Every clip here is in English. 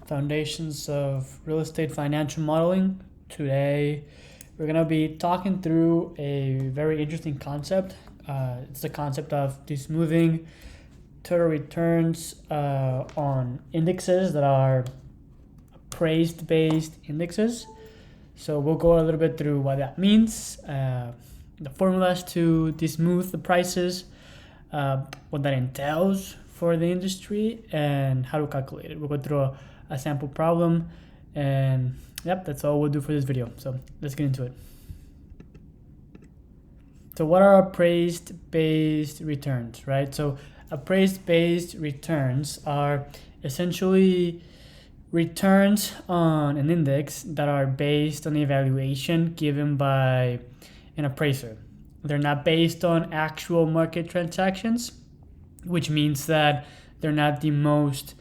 Foundations of Real Estate Financial Modeling. Today, we're going to be talking through a very interesting concept. It's the concept of smoothing total returns on indexes that are appraised-based indexes. So we'll go a little bit through what that means, the formulas to smooth the prices, what that entails for the industry, and how to calculate it. We'll go through a sample problem, and yep, that's all we'll do for this video. So let's get into it. So what are appraised-based returns, right? So appraised-based returns are essentially returns on an index that are based on the evaluation given by an appraiser. They're not based on actual market transactions, which means that they're not the most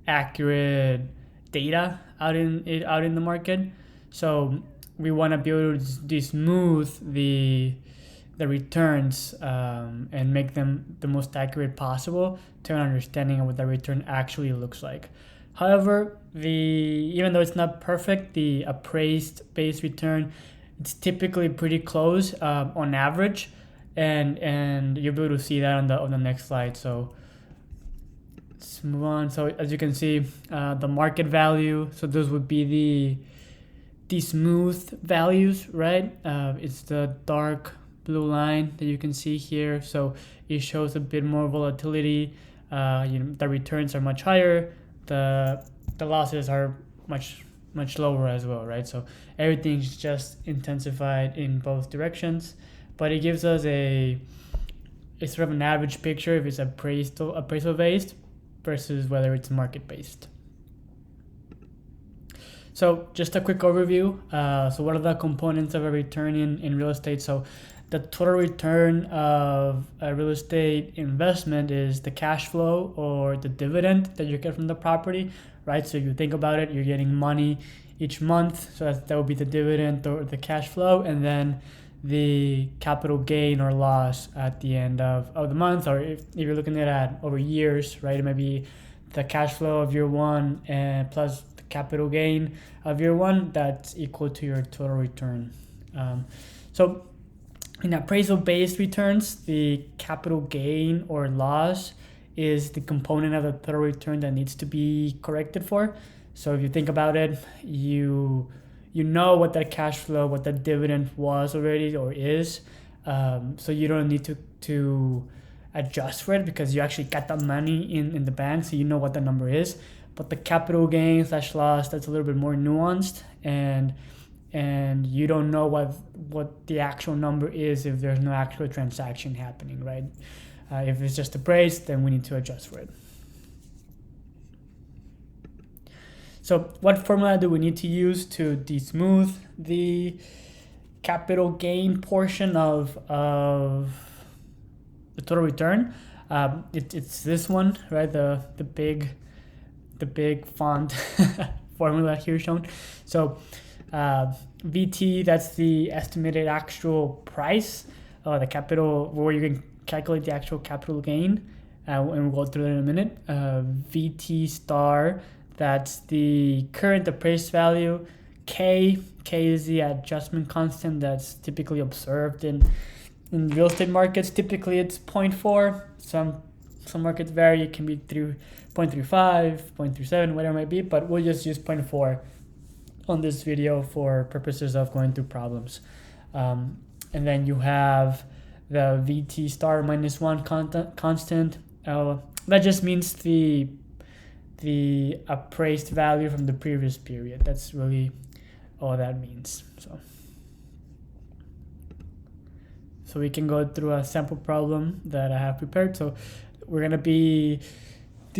accurate data out in the market. So we want to be able to smooth the returns and make them the most accurate possible to an understanding of what the return actually looks like. However, even though it's not perfect, the appraised-based return, it's typically pretty close on average, and you'll be able to see that on the next slide. So let's move on. So as you can see, the market value. So those would be the smooth values, right? It's the dark blue line that you can see here. So it shows a bit more volatility. The returns are much higher. The losses are much lower as well, right? So everything's just intensified in both directions, but it gives us it's sort of an average picture if it's appraisal based versus whether it's market based. So just a quick overview. So what are the components of a return in real estate? So the total return of a real estate investment is the cash flow or the dividend that you get from the property, right? So you think about it, you're getting money each month, so that would be the dividend or the cash flow, and then the capital gain or loss at the end of the month, or if you're looking at it over years, right? It might be the cash flow of year one and plus the capital gain of year one, that's equal to your total return. So in appraisal-based returns, the capital gain or loss is the component of the total return that needs to be corrected for. So if you think about it, you know what that cash flow, what that dividend was already or is. So you don't need to adjust for it because you actually got that money in the bank, so you know what the number is. But the capital gain / loss, that's a little bit more nuanced, and you don't know what the actual number is if there's no actual transaction happening, right? If it's just appraised, then we need to adjust for it. So what formula do we need to use to smooth the capital gain portion of the total return? It's this one, right? The big font formula here shown. So VT, that's the estimated actual price, the capital, where you can calculate the actual capital gain, and we'll go through that in a minute. VT star, that's the current appraised value. K is the adjustment constant that's typically observed in real estate markets. Typically it's 0.4. Some markets vary. It can be 0.35, 0.37, whatever it might be, but we'll just use 0.4 on this video for purposes of going through problems. And then you have the VT star -1 constant. That just means the appraised value from the previous period. That's really all that means. So we can go through a sample problem that I have prepared. So we're going to be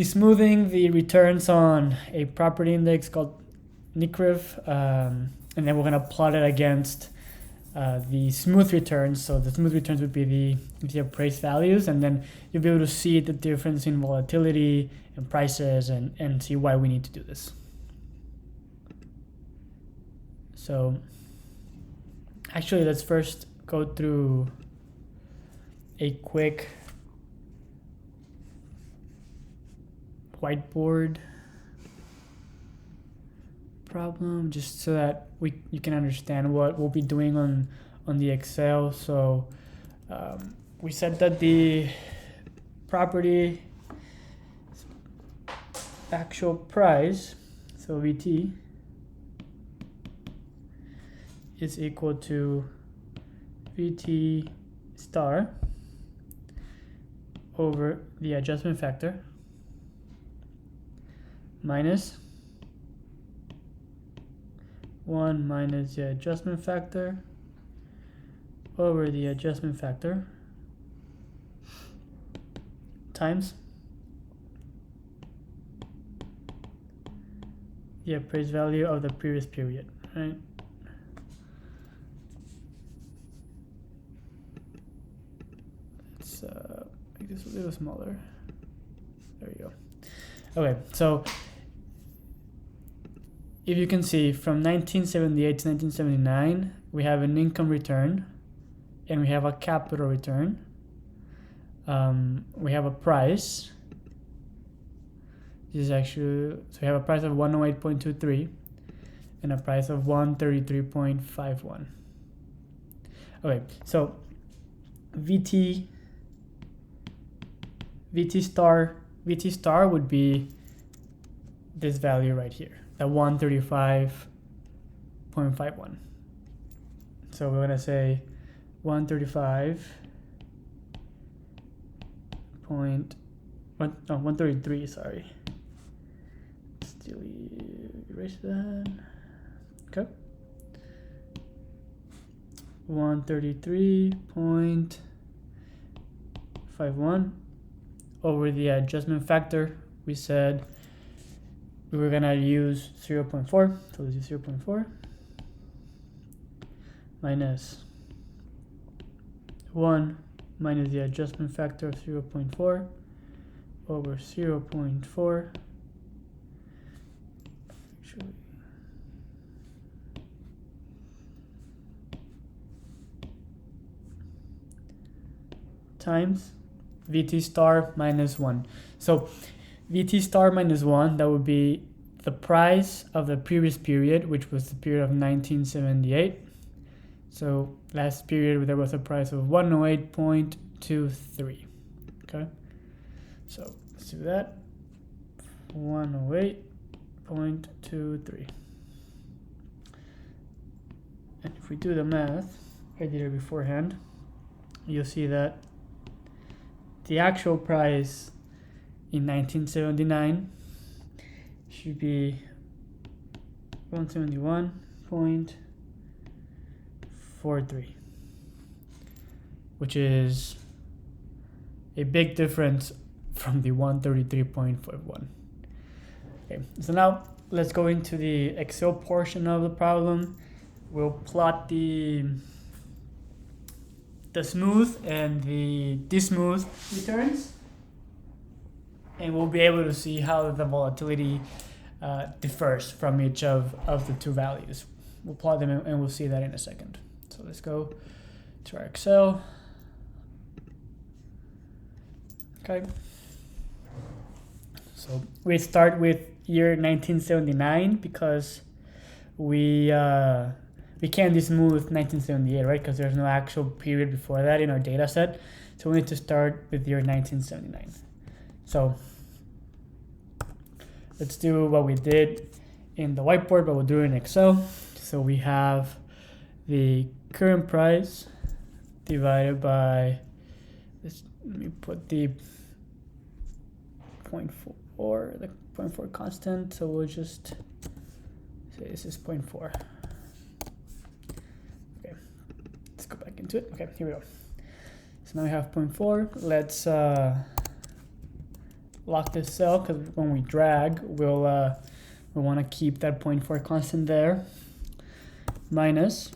smoothing the returns on a property index called NCREIF, and then we're going to plot it against the smooth returns. So the smooth returns would be the appraised values, and then you'll be able to see the difference in volatility and prices and see why we need to do this. So actually, let's first go through a quick whiteboard problem just so that you can understand what we'll be doing on the Excel. So we said that the property actual price, so VT, is equal to VT star over the adjustment factor minus 1 minus the adjustment factor over the adjustment factor times the appraised value of the previous period, right? Let's make this a little smaller. There you go. Okay, so if you can see, from 1978 to 1979, we have an income return and we have a capital return. We have a price. This is actually, so we have a price of 108.23 and a price of 133.51. Okay, so VT star would be this value right here, the 135.51. So we're gonna say 133, sorry. Still erase that. Okay. 133.51 over the adjustment factor. We said we were gonna use 0.4, so let's use 0.4 minus 1 minus the adjustment factor of 0.4 over 0.4 times VT star minus 1. So VT star minus 1, that would be the price of the previous period, which was the period of 1978. So last period there was a price of 108.23. Okay, so let's do that. 108.23. And if we do the math, I did it beforehand, you'll see that the actual price in 1979 should be 171.43, which is a big difference from the 133.51. Okay, so now let's go into the Excel portion of the problem. We'll plot the smooth and the smooth returns, and we'll be able to see how the volatility differs from each of the two values. We'll plot them and we'll see that in a second. So let's go to our Excel. Okay. So we start with year 1979 because we can't do smooth 1978, right? Because there's no actual period before that in our data set. So we need to start with year 1979. So let's do what we did in the whiteboard, but we'll do it in Excel. So we have the current price divided by, let me put the 0.4, the 0.4 constant. So we'll just say this is 0.4. Okay, let's go back into it. Okay, here we go. So now we have 0.4. Let's lock this cell, because when we drag, we want to keep that 0.4 constant there. Minus,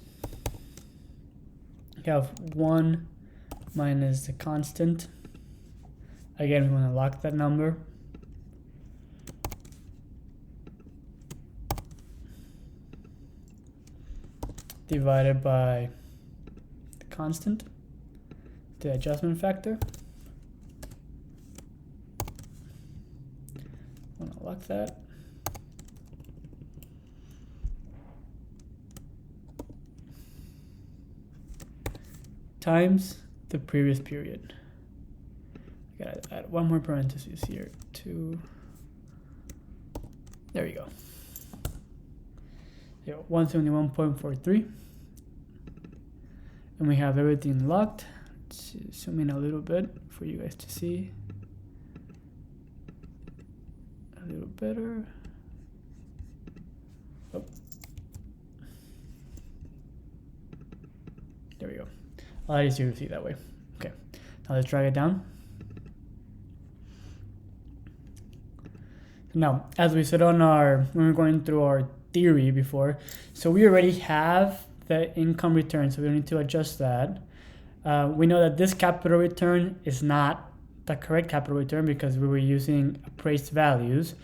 you have 1 minus the constant. Again, we want to lock that number. Divided by the constant, the adjustment factor. Want to lock that. times the previous period. I gotta add one more parenthesis here. 2. There we go. 171.43. And we have everything locked. Let's zoom in a little bit for you guys to see. A little better. Oh. There we go. A lot easier to see that way. Okay. Now let's drag it down. Now, as we said when we were going through our theory before, so we already have the income return, so we don't need to adjust that. We know that this capital return is not the correct capital return because we were using appraised values.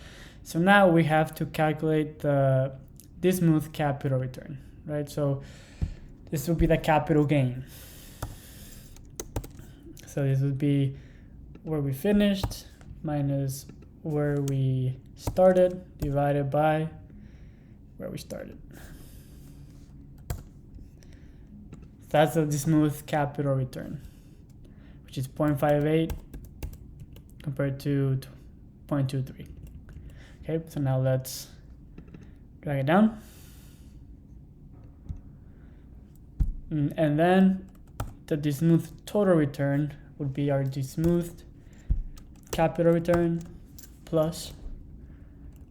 So now we have to calculate the smooth capital return, right? So this would be the capital gain. So this would be where we finished minus where we started divided by where we started. That's the smooth capital return, which is 0.58 compared to 0.23. Okay, so now let's drag it down. And then the smooth total return would be our smooth capital return plus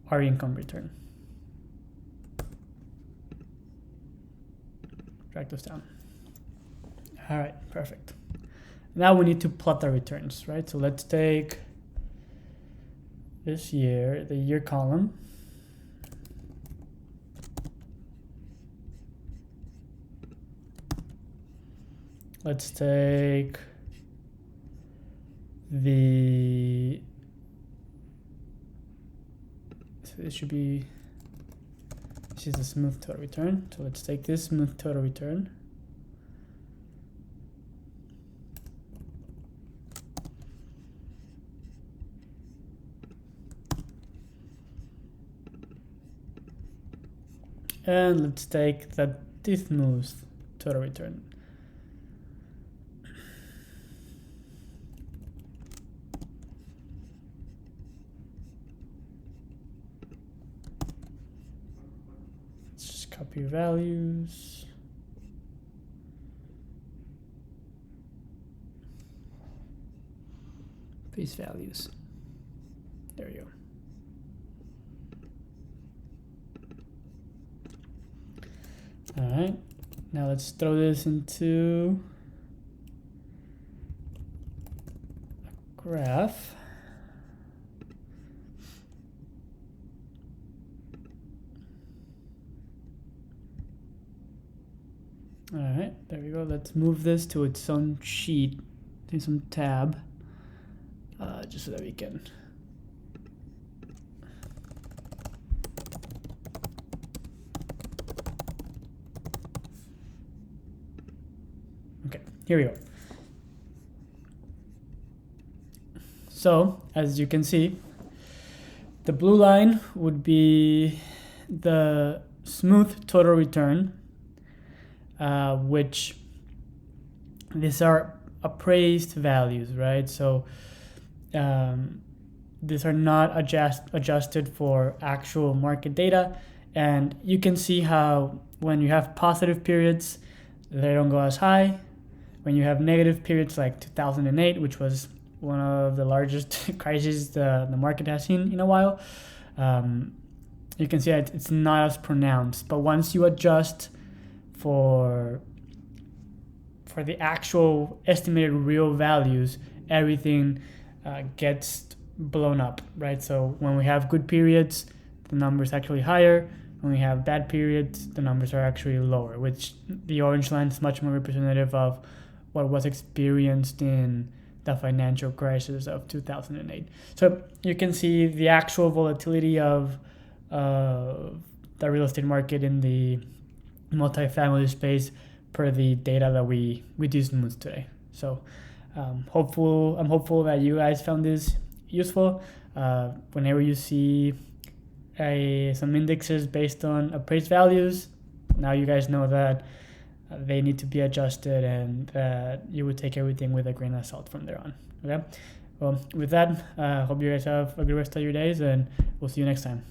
our income return. Drag those down. All right, perfect. Now we need to plot the returns, right? So let's take this year, the year column. Let's take the, so this should be, this is the smooth total return. So let's take this smooth total return. And let's take the smooth total return. Let's just copy values. Paste values. There we go. All right, now let's throw this into a graph. All right, there we go. Let's move this to its own sheet, do some tab, just so that we can. Okay, here we go. So, as you can see, the blue line would be the smooth total return, which these are appraised values, right? So these are not adjusted for actual market data. And you can see how when you have positive periods, they don't go as high. When you have negative periods like 2008, which was one of the largest crises the market has seen in a while, you can see that it's not as pronounced. But once you adjust for the actual estimated real values, everything gets blown up, right? So when we have good periods, the number is actually higher. When we have bad periods, the numbers are actually lower, which the orange line is much more representative of what was experienced in the financial crisis of 2008. So you can see the actual volatility of the real estate market in the multifamily space per the data that we do smooth today. So I'm hopeful that you guys found this useful. Whenever you see some indexes based on appraised values, now you guys know that they need to be adjusted, and that you would take everything with a grain of salt from there on. Okay. Well, with that, hope you guys have a good rest of your days, and we'll see you next time.